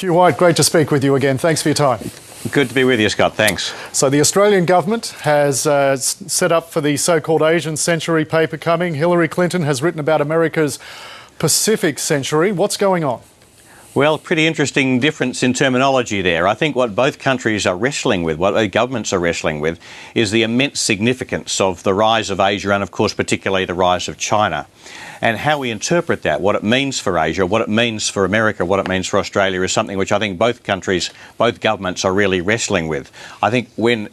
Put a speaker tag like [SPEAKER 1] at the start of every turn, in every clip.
[SPEAKER 1] Hugh White, great to speak with you again. Thanks for your time.
[SPEAKER 2] Good to be with you, Scott. Thanks.
[SPEAKER 1] So the Australian government has set up for the so-called Asian century paper coming. Hillary Clinton has written about America's Pacific century. What's going on?
[SPEAKER 2] Well, pretty interesting difference in terminology there. I think what both countries are wrestling with, what both governments are wrestling with, is the immense significance of the rise of Asia and, of course, particularly the rise of China. And how we interpret that, what it means for Asia, what it means for America, what it means for Australia is something which I think both countries, both governments are really wrestling with. I think when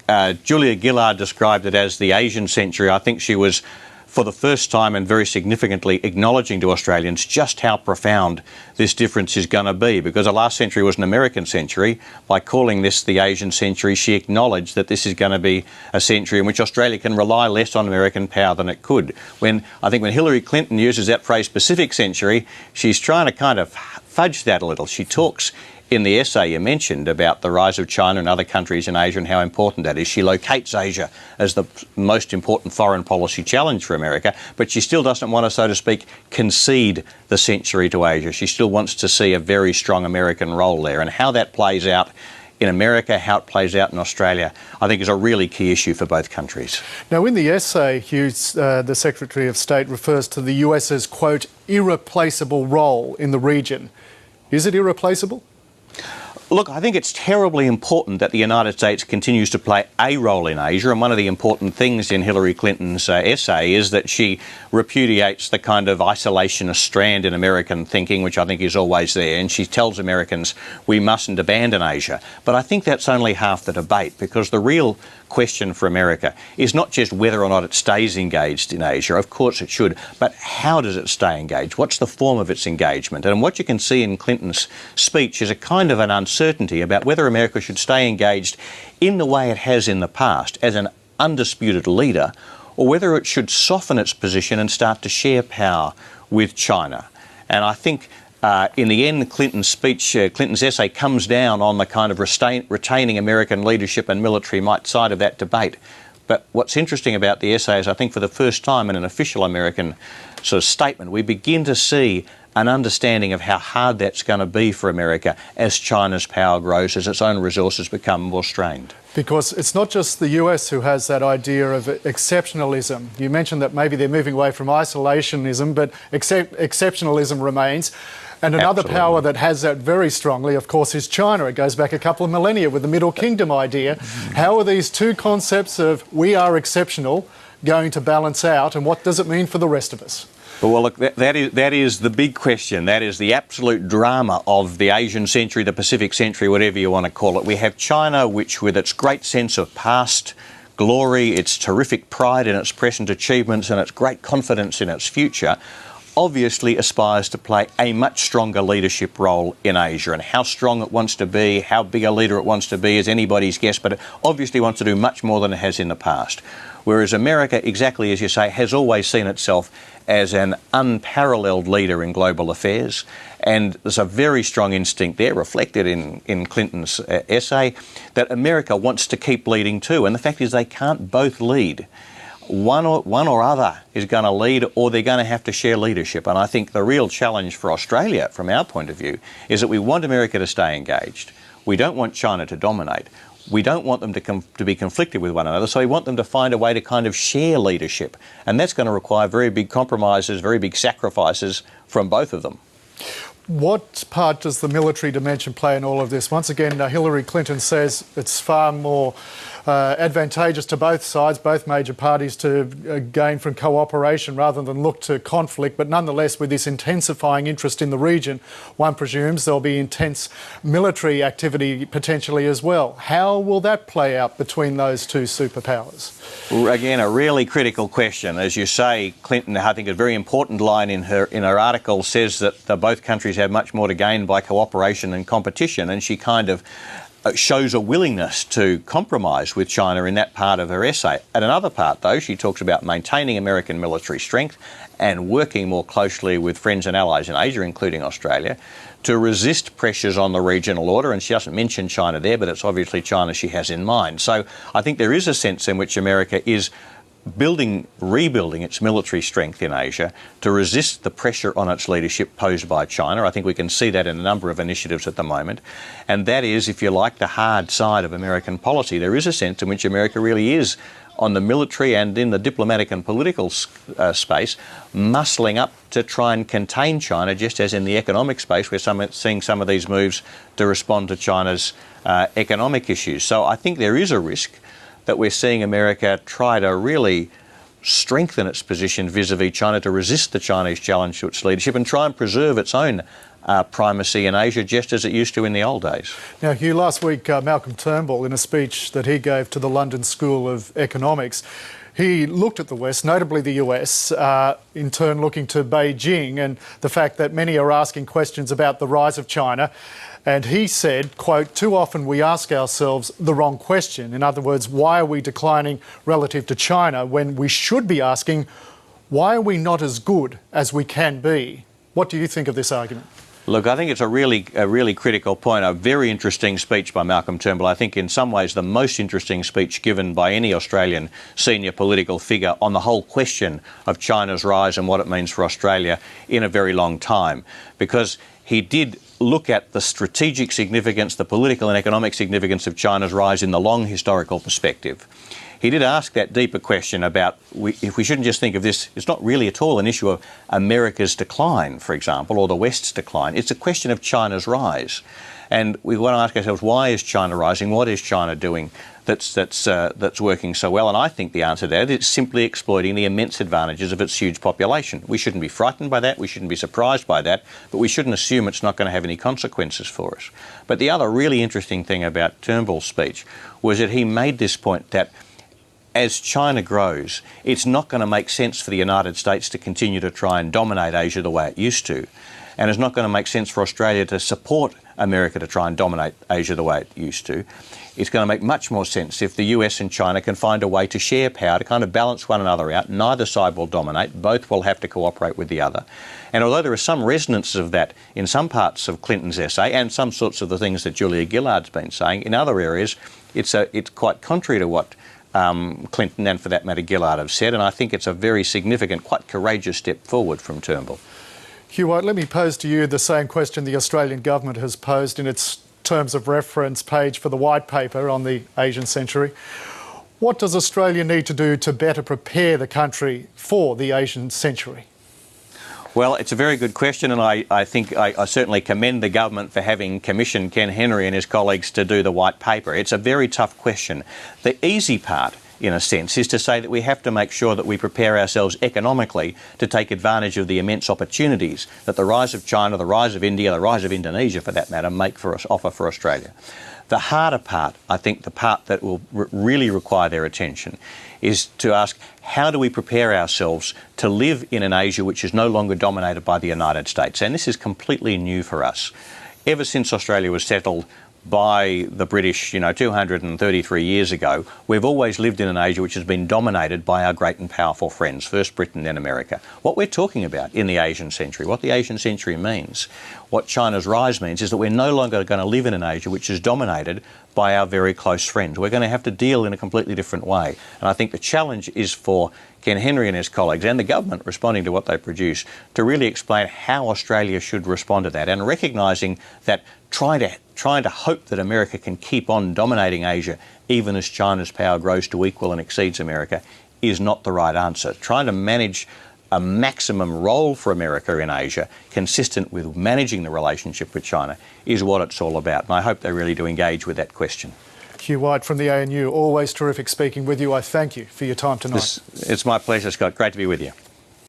[SPEAKER 2] Julia Gillard described it as the Asian century, I think she was, for the first time and very significantly, acknowledging to Australians just how profound this difference is going to be. Because the last century was an American century. By calling this the Asian century, she acknowledged that this is going to be a century in which Australia can rely less on American power than it could. I think when Hillary Clinton uses that phrase Pacific century, she's trying to kind of fudge that a little. She talks in the essay you mentioned about the rise of China and other countries in Asia and how important that is. She locates Asia as the most important foreign policy challenge for America, but she still doesn't want to, so to speak, concede the century to Asia. She still wants to see a very strong American role there. And how that plays out in America, how it plays out in Australia, I think is a really key issue for both countries.
[SPEAKER 1] Now, in the essay, Hughes, the Secretary of State refers to the US's, quote, irreplaceable role in the region. Is it irreplaceable?
[SPEAKER 2] Look, I think it's terribly important that the United States continues to play a role in Asia, and one of the important things in Hillary Clinton's essay is that she repudiates the kind of isolationist strand in American thinking, which I think is always there, and she tells Americans we mustn't abandon Asia. But I think that's only half the debate, because the real question for America is not just whether or not it stays engaged in Asia. Of course it should, but how does it stay engaged? What's the form of its engagement? And what you can see in Clinton's speech is a kind of an uncertainty about whether America should stay engaged in the way it has in the past as an undisputed leader, or whether it should soften its position and start to share power with China. And I think in the end, Clinton's speech, Clinton's essay comes down on the kind of retaining American leadership and military might side of that debate. But what's interesting about the essay is I think for the first time in an official American sort of statement, we begin to see an understanding of how hard that's going to be for America as China's power grows, as its own resources become more strained.
[SPEAKER 1] Because it's not just the US who has that idea of exceptionalism. You mentioned that maybe they're moving away from isolationism, but exceptionalism remains. And another
[SPEAKER 2] Absolutely.
[SPEAKER 1] power that has that very strongly, of course, is China. It goes back a couple of millennia with the Middle Kingdom idea. How are these two concepts of we are exceptional going to balance out, and what does it mean for the rest of us?
[SPEAKER 2] Well, look, that is the big question. That is the absolute drama of the Asian century, the Pacific century, whatever you want to call it. We have China, which with its great sense of past glory, its terrific pride in its present achievements and its great confidence in its future, obviously aspires to play a much stronger leadership role in Asia. And how strong it wants to be, how big a leader it wants to be is anybody's guess, but it obviously wants to do much more than it has in the past. Whereas America, exactly as you say, has always seen itself as an unparalleled leader in global affairs. And there's a very strong instinct there, reflected in Clinton's essay, that America wants to keep leading too. And the fact is they can't both lead. One or other is going to lead, or they're going to have to share leadership. And I think the real challenge for Australia, from our point of view, is that we want America to stay engaged. We don't want China to dominate. We don't want them to be conflicted with one another, so we want them to find a way to kind of share leadership. And that's going to require very big compromises, very big sacrifices from both of them.
[SPEAKER 1] What part does the military dimension play in all of this? Once again, Hillary Clinton says it's far more advantageous to both sides, both major parties, to gain from cooperation rather than look to conflict. But nonetheless, with this intensifying interest in the region, one presumes there'll be intense military activity potentially as well. How will that play out between those two superpowers?
[SPEAKER 2] Again, a really critical question. As you say, Clinton, I think a very important line in her article says that both countries have much more to gain by cooperation and competition, and she kind of shows a willingness to compromise with China in that part of her essay. At another part, though, she talks about maintaining American military strength and working more closely with friends and allies in Asia, including Australia, to resist pressures on the regional order. And she doesn't mention China there, but it's obviously China she has in mind. So I think there is a sense in which America is rebuilding its military strength in Asia to resist the pressure on its leadership posed by China. I think we can see that in a number of initiatives at the moment. And that is, if you like, the hard side of American policy. There is a sense in which America really is, on the military and in the diplomatic and political space, muscling up to try and contain China, just as in the economic space we're seeing some of these moves to respond to China's economic issues. So I think there is a risk that we're seeing America try to really strengthen its position vis-a-vis China, to resist the Chinese challenge to its leadership and try and preserve its own primacy in Asia, just as it used to in the old days.
[SPEAKER 1] Now, Hugh, last week Malcolm Turnbull, in a speech that he gave to the London School of Economics, he looked at the West, notably the US, in turn looking to Beijing and the fact that many are asking questions about the rise of China. And he said, quote, "Too often we ask ourselves the wrong question." In other words, why are we declining relative to China when we should be asking, why are we not as good as we can be? What do you think of this argument?
[SPEAKER 2] Look, I think it's a really critical point. A very interesting speech by Malcolm Turnbull. I think in some ways the most interesting speech given by any Australian senior political figure on the whole question of China's rise and what it means for Australia in a very long time. Because he did look at the strategic significance, the political and economic significance of China's rise in the long historical perspective. He did ask that deeper question about if we shouldn't just think of this, it's not really at all an issue of America's decline, for example, or the West's decline. It's a question of China's rise. And we want to ask ourselves, why is China rising? What is China doing that's working so well? And I think the answer to that is simply exploiting the immense advantages of its huge population. We shouldn't be frightened by that. We shouldn't be surprised by that. But we shouldn't assume it's not going to have any consequences for us. But the other really interesting thing about Turnbull's speech was that he made this point that as China grows, it's not going to make sense for the United States to continue to try and dominate Asia the way it used to. And it's not going to make sense for Australia to support America to try and dominate Asia the way it used to. It's going to make much more sense if the US and China can find a way to share power, to kind of balance one another out. Neither side will dominate. Both will have to cooperate with the other. And although there are some resonances of that in some parts of Clinton's essay and some sorts of the things that Julia Gillard's been saying, in other areas it's quite contrary to what Clinton and, for that matter, Gillard have said, and I think it's a very significant, quite courageous step forward from Turnbull.
[SPEAKER 1] Hugh White, let me pose to you the same question the Australian government has posed in its terms of reference page for the white paper on the Asian century. What does Australia need to do to better prepare the country for the Asian century?
[SPEAKER 2] Well, it's a very good question, and I think I certainly commend the government for having commissioned Ken Henry and his colleagues to do the white paper. It's a very tough question. The easy part, in a sense, is to say that we have to make sure that we prepare ourselves economically to take advantage of the immense opportunities that the rise of China, the rise of India, the rise of Indonesia, for that matter, offer for Australia. The harder part, I think the part that will really require their attention, is to ask, how do we prepare ourselves to live in an Asia which is no longer dominated by the United States? And this is completely new for us. Ever since Australia was settled by the British, 233 years ago, we've always lived in an Asia which has been dominated by our great and powerful friends, first Britain, then America. What we're talking about in the Asian century, what the Asian century means, what China's rise means, is that we're no longer going to live in an Asia which is dominated by our very close friends. We're going to have to deal in a completely different way. And I think the challenge is for Ken Henry and his colleagues and the government responding to what they produce to really explain how Australia should respond to that, and recognising that trying to hope that America can keep on dominating Asia even as China's power grows to equal and exceeds America is not the right answer. Trying to manage a maximum role for America in Asia consistent with managing the relationship with China is what it's all about. And I hope they really do engage with that question.
[SPEAKER 1] Hugh White from the ANU, always terrific speaking with you. I thank you for your time tonight.
[SPEAKER 2] It's my pleasure, Scott. Great to be with you.